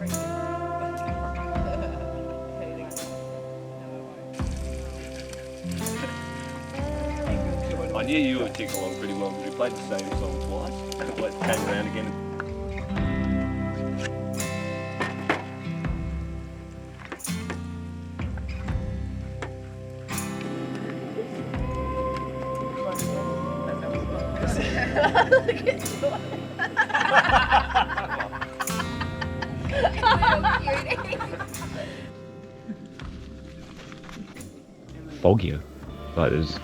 I knew you would tick along pretty well because we played the same song twice. It came around again. Look at you. Foggier, like there's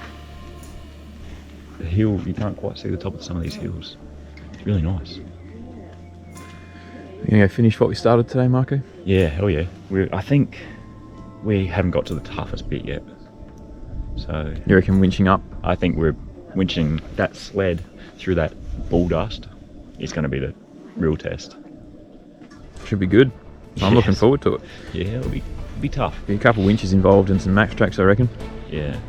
the hill, you can't quite see the top of some of these hills. It's really nice. You gonna go finish what we started today, Marco? Yeah, hell yeah. I think we haven't got to the toughest bit yet. So You reckon winching up? I think we're winching that sled through that bull dust is going to be the real test. Should be good. I'm looking forward to it. Yeah, it'll be tough. Be a couple of winches involved and some max tracks, I reckon. Yeah.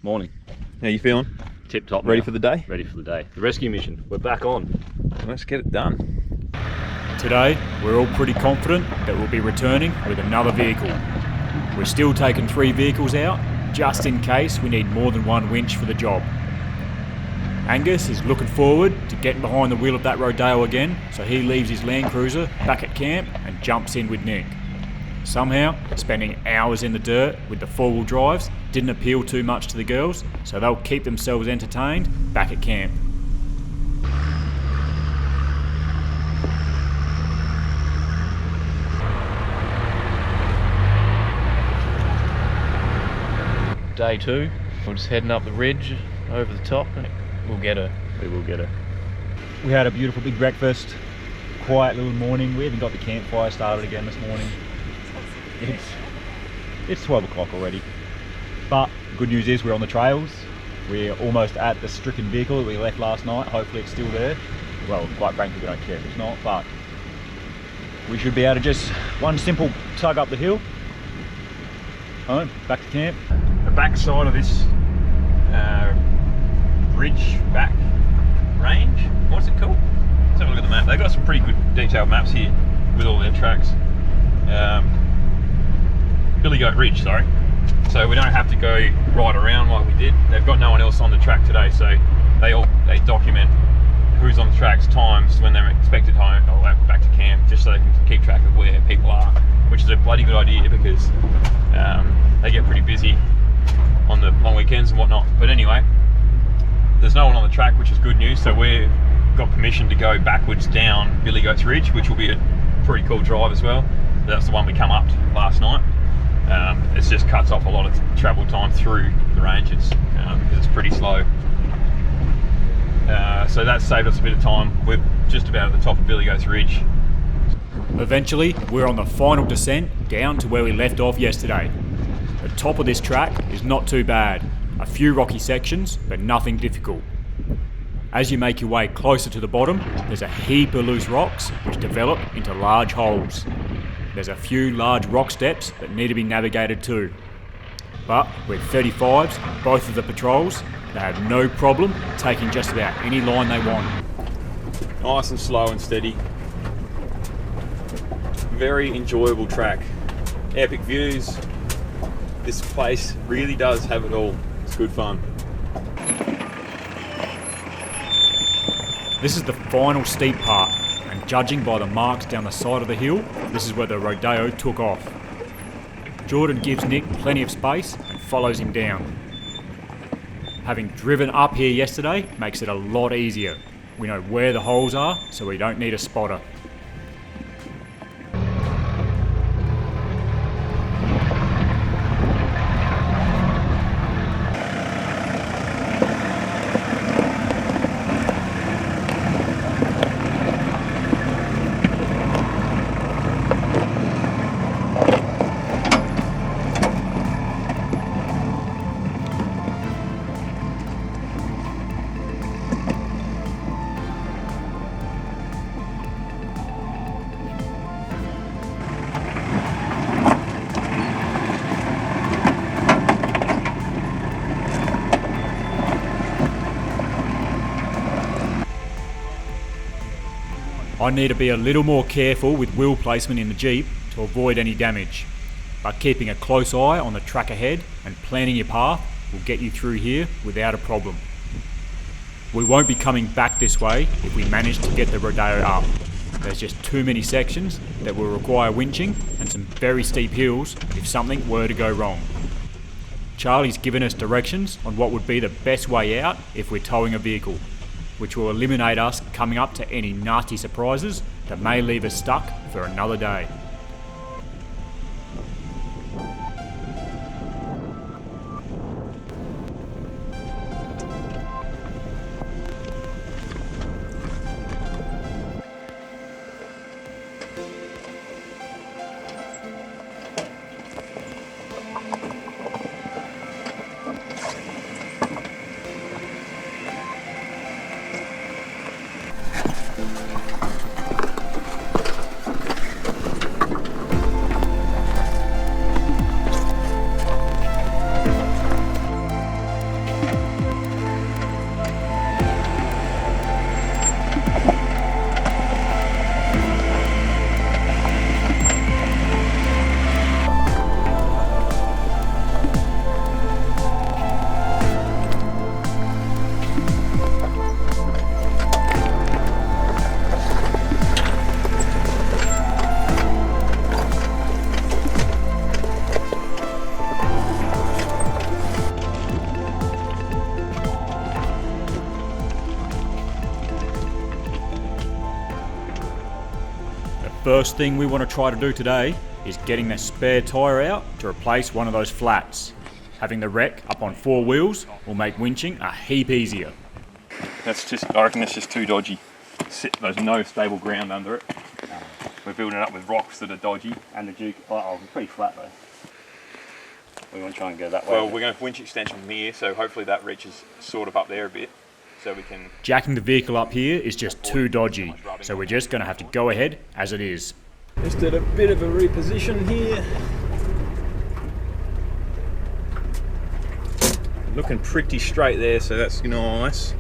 Morning. How you feeling? Tip top. Ready now. for the day? Ready for the day. The rescue mission. We're back on. Let's get it done. Today, we're all pretty confident that we'll be returning with another vehicle. We're still taking 3 vehicles out, just in case we need more than one winch for the job. Angus is looking forward to getting behind the wheel of that Rodeo again, so he leaves his Land Cruiser back at camp and jumps in with Nick. Somehow, spending hours in the dirt with the 4-wheel drives didn't appeal too much to the girls, so they'll keep themselves entertained back at camp. Day 2, we're just heading up the ridge over the top. We'll get her. We will get her. We had a beautiful big breakfast, quiet little morning. We even got the campfire started again this morning. It's 12 o'clock already. But good news is we're on the trails. We're almost at the stricken vehicle that we left last night. Hopefully it's still there. Well, quite frankly, we don't care if it's not, but we should be able to just one simple tug up the hill. Home, back to camp. The back side of this ridge back range, what's it called? Let's have a look at the map. They've got some pretty good detailed maps here with all their tracks. Billy Goat Ridge, sorry. So we don't have to go right around like we did. They've got no one else on the track today, so they document who's on the tracks, times when they're expected home or back to camp, just so they can keep track of where people are, which is a bloody good idea because they get pretty busy on the long weekends and whatnot. But anyway, there's no one on the track, which is good news, so we've got permission to go backwards down Billy Goat's Ridge, which will be a pretty cool drive as well. That's the one we come up to last night. It just cuts off a lot of travel time through the ranges because it's pretty slow. So that's saved us a bit of time. We're just about at the top of Billy Goat's Ridge. Eventually, we're on the final descent down to where we left off yesterday. The top of this track is not too bad. A few rocky sections, but nothing difficult. As you make your way closer to the bottom, there's a heap of loose rocks which develop into large holes. There's a few large rock steps that need to be navigated too. But with 35s, both of the patrols, they have no problem taking just about any line they want. Nice and slow and steady. Very enjoyable track. Epic views. This place really does have it all. It's good fun. This is the final steep part, and judging by the marks down the side of the hill, this is where the Rodeo took off. Jordan gives Nick plenty of space and follows him down. Having driven up here yesterday makes it a lot easier. We know where the holes are, so we don't need a spotter. I need to be a little more careful with wheel placement in the Jeep to avoid any damage, but keeping a close eye on the track ahead and planning your path will get you through here without a problem. We won't be coming back this way if we manage to get the Rodeo up. There's just too many sections that will require winching and some very steep hills if something were to go wrong. Charlie's given us directions on what would be the best way out if we're towing a vehicle, which will eliminate us coming up to any nasty surprises that may leave us stuck for another day. First thing we want to try to do today is getting the spare tyre out to replace one of those flats. Having the wreck up on 4 wheels will make winching a heap easier. I reckon that's just too dodgy. There's no stable ground under it. We're building it up with rocks that are dodgy. And the Duke, oh, it's pretty flat though. We want to try and go that way. Well, we're going to winch extension from here, so hopefully that reaches sort of up there a bit, so we can... Jacking the vehicle up here is just too dodgy, so we're just going to have to go ahead as it is. Just did a bit of a reposition here. Looking pretty straight there, so that's nice.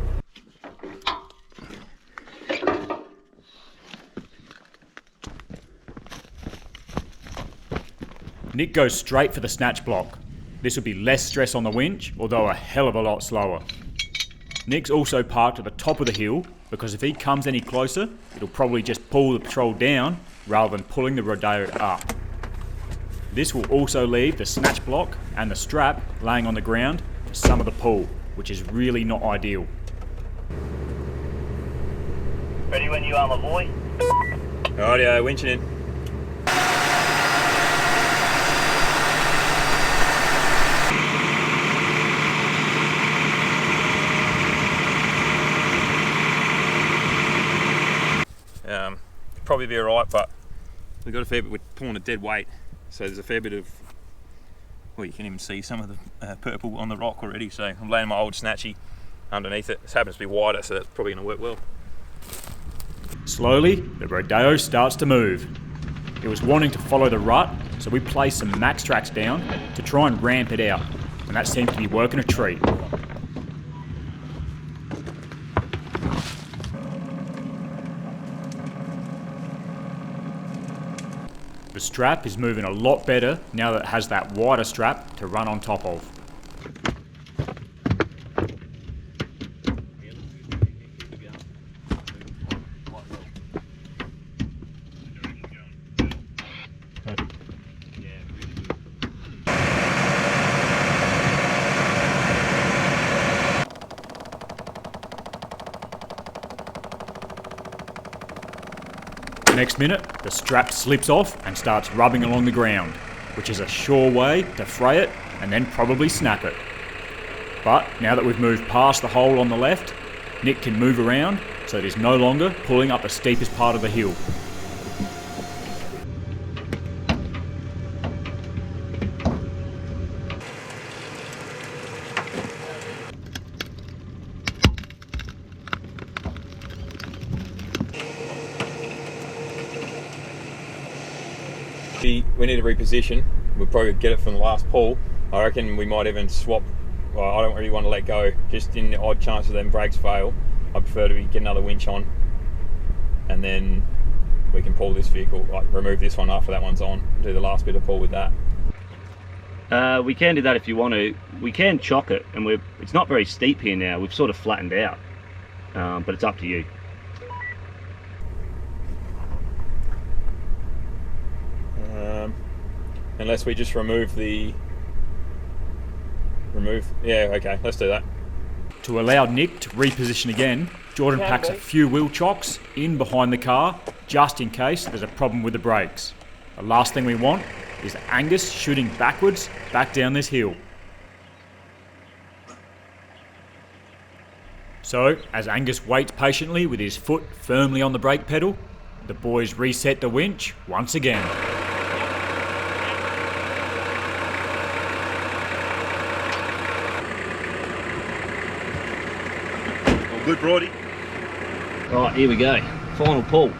Nick goes straight for the snatch block. This would be less stress on the winch, although a hell of a lot slower. Nick's also parked at the top of the hill because if he comes any closer, it'll probably just pull the patrol down rather than pulling the Rodeo up. This will also leave the snatch block and the strap laying on the ground for some of the pull, which is really not ideal. Ready when you are, my boy. Rightio, winching in. Probably be alright, but we've got a fair bit, we're pulling a dead weight, so there's a fair bit of, well, you can even see some of the purple on the rock already, so I'm laying my old snatchy underneath it. This happens to be wider, so that's probably going to work well. Slowly, the Rodeo starts to move. It was wanting to follow the rut, so we placed some maxtrax down to try and ramp it out, and that seems to be working a treat. The strap is moving a lot better now that it has that wider strap to run on top of. Next minute, the strap slips off and starts rubbing along the ground, which is a sure way to fray it and then probably snap it. But now that we've moved past the hole on the left, Nick can move around so it is no longer pulling up the steepest part of the hill. We need to reposition. We'll probably get it from the last pull. I reckon we might even swap. Well, I don't really want to let go. Just in the odd chance of them brakes fail, I prefer to get another winch on, and then we can pull this vehicle, like remove this one after that one's on, do the last bit of pull with that. We can do that if you want to. We can chock it, and it's not very steep here now. We've sort of flattened out, but it's up to you. Unless we just remove, yeah, okay, let's do that. To allow Nick to reposition again, Jordan packs a few wheel chocks in behind the car, just in case there's a problem with the brakes. The last thing we want is Angus shooting backwards back down this hill. So, as Angus waits patiently with his foot firmly on the brake pedal, the boys reset the winch once again. Good, Brody. Right, here we go. Final pull.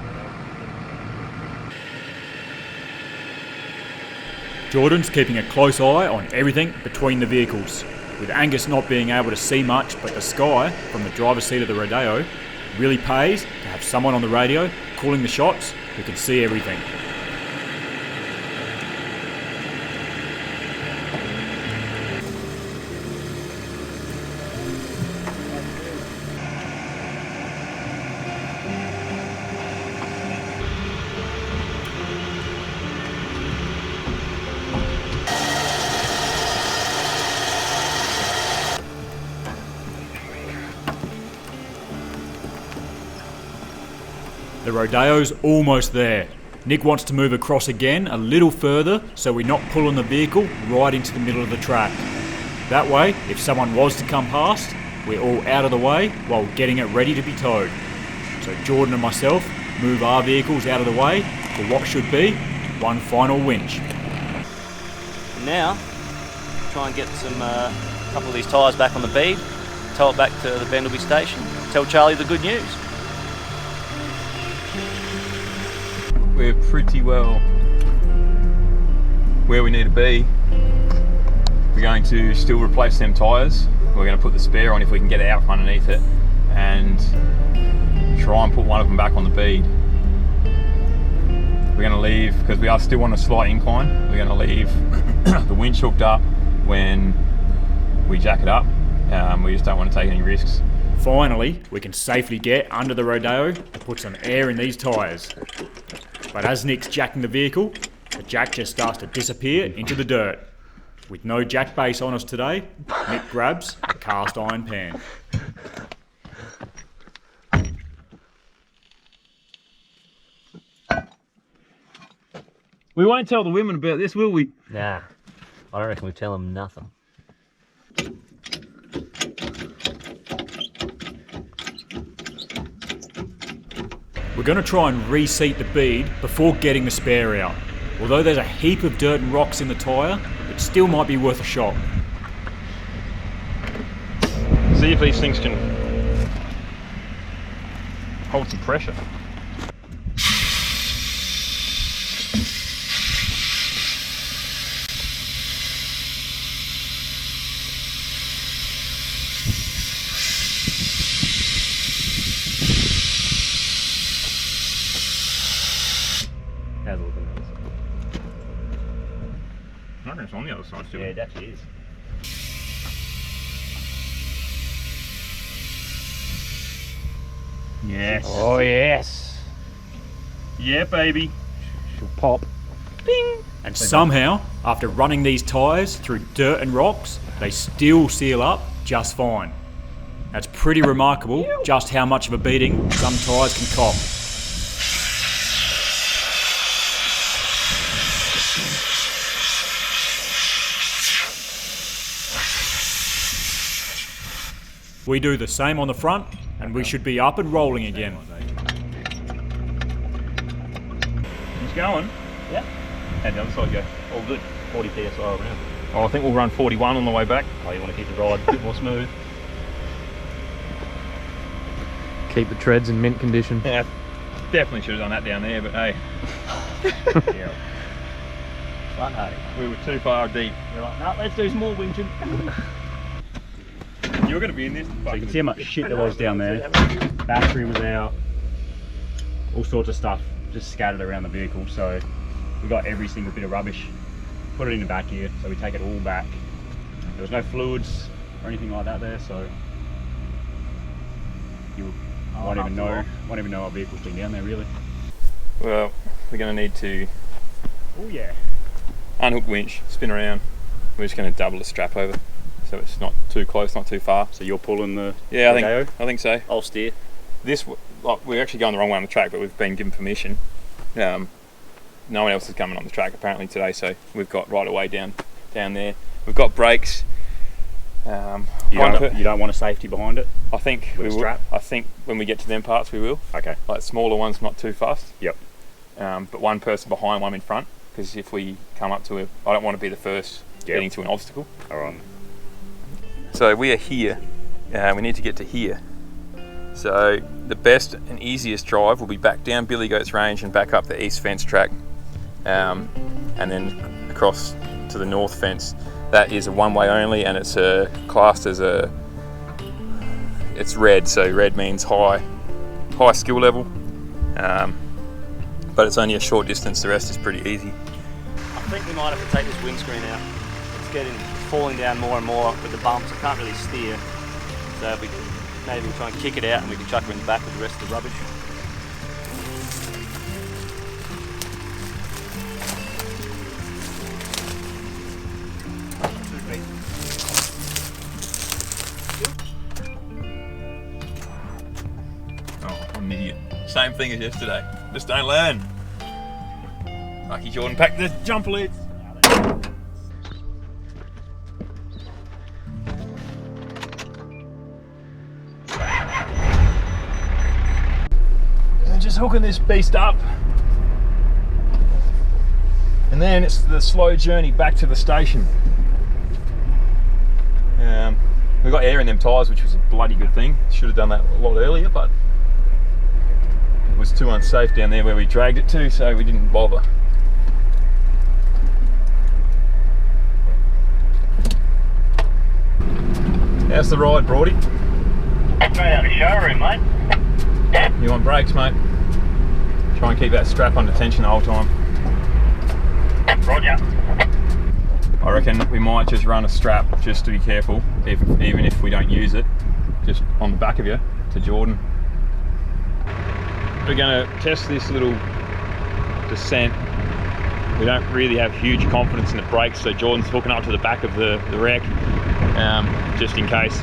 Jordan's keeping a close eye on everything between the vehicles. With Angus not being able to see much but the sky from the driver's seat of the Rodeo, it really pays to have someone on the radio calling the shots who can see everything. The Rodeo's almost there. Nick wants to move across again a little further so we're not pulling the vehicle right into the middle of the track. That way, if someone was to come past, we're all out of the way while getting it ready to be towed. So Jordan and myself move our vehicles out of the way for what should be one final winch. Now, try and get some couple of these tyres back on the bead, tow it back to the Bendleby station, tell Charlie the good news. We're pretty well where we need to be. We're going to still replace them tyres. We're going to put the spare on if we can get it out from underneath it, and try and put one of them back on the bead. We're going to leave, because we are still on a slight incline, we're going to leave the winch hooked up when we jack it up. We just don't want to take any risks. Finally, we can safely get under the Rodeo to put some air in these tyres. But as Nick's jacking the vehicle, the jack just starts to disappear into the dirt. With no jack base on us today, Nick grabs a cast iron pan. We won't tell the women about this, will we? Nah, I don't reckon we tell them nothing. We're going to try and reseat the bead before getting the spare out. Although there's a heap of dirt and rocks in the tyre, it still might be worth a shot. See if these things can hold some pressure. How's it looking? it's on the other side still. Yeah, it actually is. Yes. Oh yes. Yeah, baby. She'll pop. And somehow, after running these tyres through dirt and rocks, they still seal up just fine. That's pretty remarkable just how much of a beating some tyres can cop. We do the same on the front, and we should be up and rolling again. He's going. Yeah. How'd the other side go? All good. 40 psi around. Oh, I think we'll run 41 on the way back. Oh, you want to keep the ride a bit more smooth? Keep the treads in mint condition. Yeah, definitely should have done that down there, but hey. Yeah. Fun, hey. We were too far deep. We're like, no, let's do some more winching. You're going to be in this. So you can see how much shit there was down there. Battery was out. All sorts of stuff just scattered around the vehicle. So we got every single bit of rubbish, put it in the back here. So we take it all back. There was no fluids or anything like that there. So you won't even know our vehicle's been down there really. Well, we're going to need to Oh yeah. unhook winch, spin around. We're just going to double the strap over, so it's not too close, not too far. So you're pulling the Yeah, the I think so. I'll steer. This, like, we're actually going the wrong way on the track, but we've been given permission. No one else is coming on the track apparently today, so we've got right away down there. We've got brakes. You don't want a safety behind it? I think With we a will. strap? I think when we get to them parts, we will. Okay. Like smaller ones, not too fast. Yep. But one person behind, one in front, because if we come up to it, I don't want to be the first getting to an obstacle. Alright. So we are here. We need to get to here. So the best and easiest drive will be back down Billy Goat's Range and back up the east fence track, and then across to the north fence. That is a one-way only, and it's classed as it's red, so red means high skill level, but it's only a short distance. The rest is pretty easy. I think we might have to take this windscreen out. It's falling down more and more with the bumps. I can't really steer, so maybe we'll try and kick it out and we can chuck her in the back with the rest of the rubbish. Oh, what an idiot. Same thing as yesterday. Just don't learn. Lucky Jordan packed the jumper lids. And just hooking this beast up. And then it's the slow journey back to the station. We got air in them tyres, which was a bloody good thing. Should have done that a lot earlier, but it was too unsafe down there where we dragged it to, so we didn't bother. How's the ride, Brody? Straight out of the showroom, mate. You on brakes, mate? Try and keep that strap under tension the whole time. Roger. I reckon we might just run a strap just to be careful, even if we don't use it, just on the back of you to Jordan. We're going to test this little descent. We don't really have huge confidence in the brakes, so Jordan's hooking up to the back of the wreck, just in case.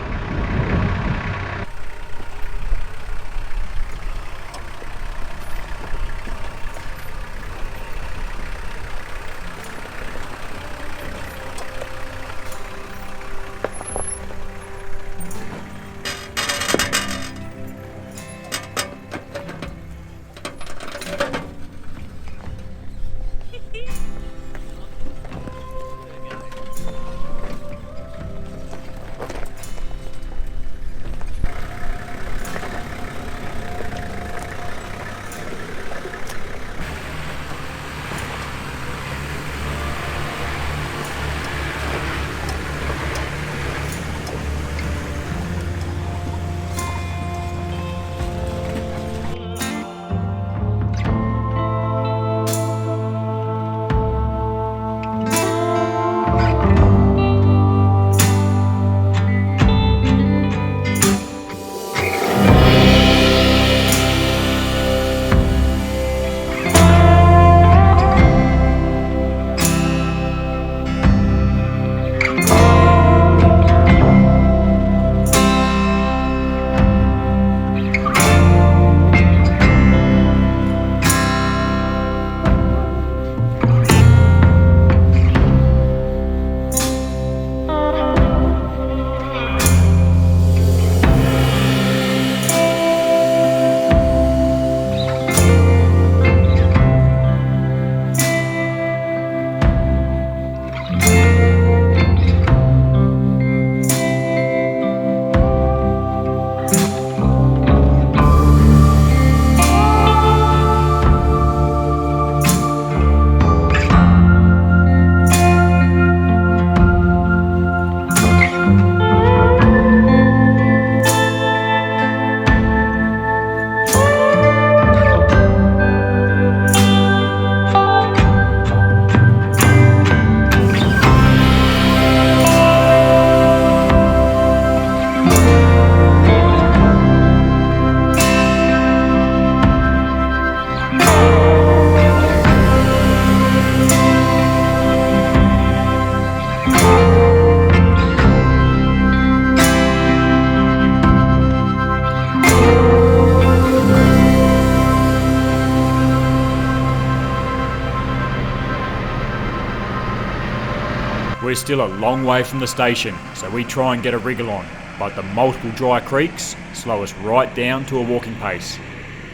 We're still a long way from the station, so we try and get a wriggle on, but the multiple dry creeks slow us right down to a walking pace.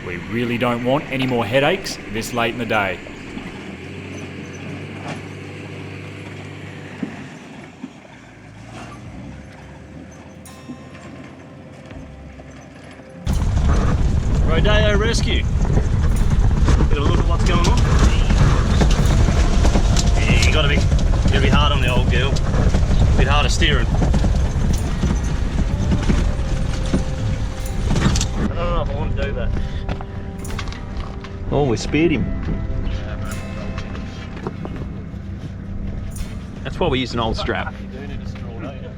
We really don't want any more headaches this late in the day. Rodeo rescue. Get a look at what's going on. Yeah, you gotta be hard on the old girl. A bit harder steering. I don't know if I want to do that. Oh, we speared him. That's why we used an old strap. You do need a straw, don't you?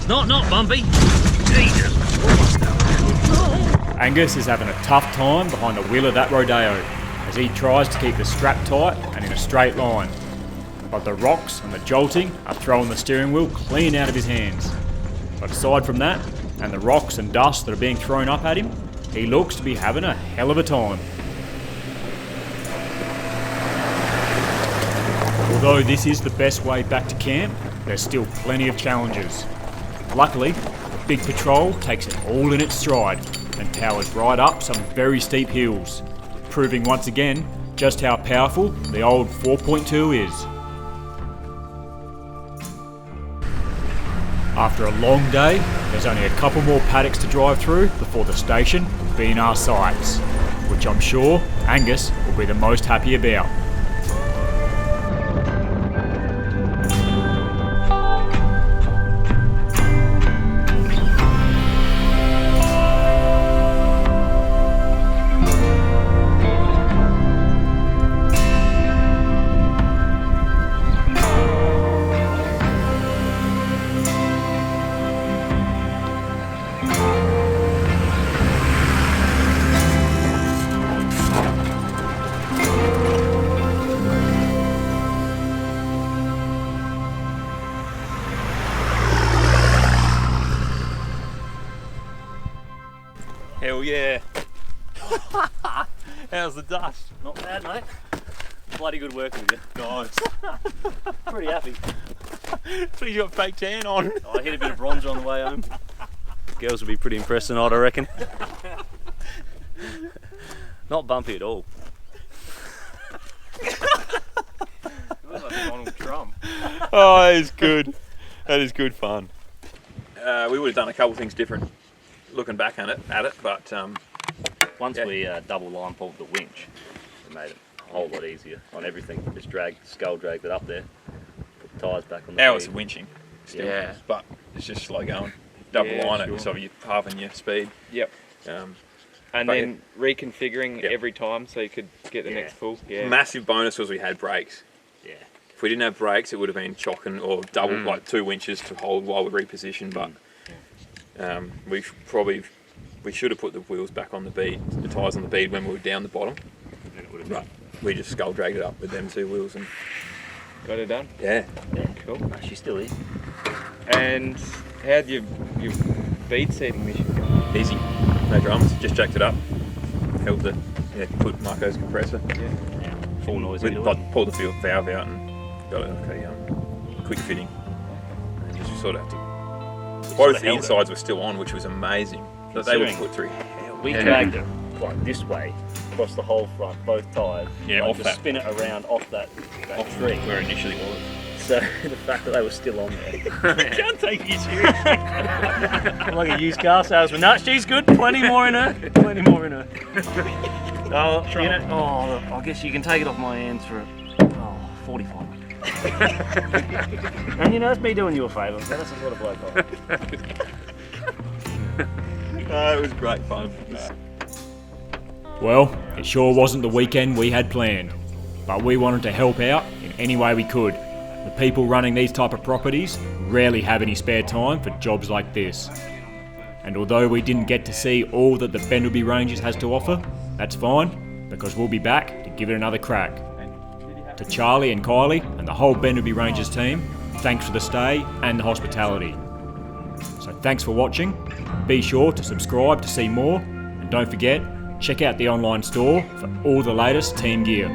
Not bumpy. Jesus. Angus is having a tough time behind the wheel of that Rodeo as he tries to keep the strap tight and in a straight line. But the rocks and the jolting are throwing the steering wheel clean out of his hands. But aside from that, and the rocks and dust that are being thrown up at him, he looks to be having a hell of a time. Although this is the best way back to camp, there's still plenty of challenges. Luckily, the big patrol takes it all in its stride and powers right up some very steep hills, proving once again just how powerful the old 4.2 is. After a long day, there's only a couple more paddocks to drive through before the station will be in our sights, which I'm sure Angus will be the most happy about. Hell yeah. How's the dust? Not bad, mate. Bloody good work with you. Nice. Pretty happy. So you got fake tan on. I hit a bit of bronzer on the way home. Girls will be pretty impressed tonight, I reckon. Not bumpy at all. Looks like Donald Trump. Oh, that is good. That is good fun. We would have done a couple things different looking back at it, but Once yeah. we double line pulled the winch, it made it a whole lot easier on everything. Just skull dragged it up there, put the tyres back on the ours is feed. winching still, Yeah. but it's just slow going. Double Yeah, line sure. it, so you're halving your speed. Yep. Um, And But then reconfiguring Yep. every time so you could get the Yeah. next full. Yeah. Massive bonus was we had brakes. Yeah. If we didn't have brakes, it would have been chocking or double, like 2 winches to hold while we reposition. But we should have put the wheels back on the bead, the tyres on the bead when we were down the bottom. And it would have But we just skull dragged it up with them 2 wheels and Got it done. yeah. Cool. No, she's still here. And how'd your bead seating mission go? Easy, no dramas. Just jacked it up, held the put Marco's compressor, Yeah. Full noise into it. like, pulled the valve out and got it like a quick fitting. And just sort of had to. Both the held it. insides were still on, which was amazing. But they were Considering put through hell. We dragged it like this way across the whole front, both tyres. Yeah, like off to that. spin it around off that tree. Where it initially was. So the fact that they were still on there. Can't take you seriously. I'm like a used car salesman. No, she's good. Plenty more in her. Plenty more in her. Oh, you know, I guess you can take it off my hands for 45. And you know, it's me doing you a favour, so that's a sort of bloke off. It was great fun. Well, it sure wasn't the weekend we had planned, but we wanted to help out in any way we could. The people running these type of properties rarely have any spare time for jobs like this. And although we didn't get to see all that the Bendleby Ranges has to offer, that's fine, because we'll be back to give it another crack. To Charlie and Kylie and the whole Bendleby Ranges team, thanks for the stay and the hospitality. So thanks for watching. Be sure to subscribe to see more, and don't forget, check out the online store for all the latest team gear.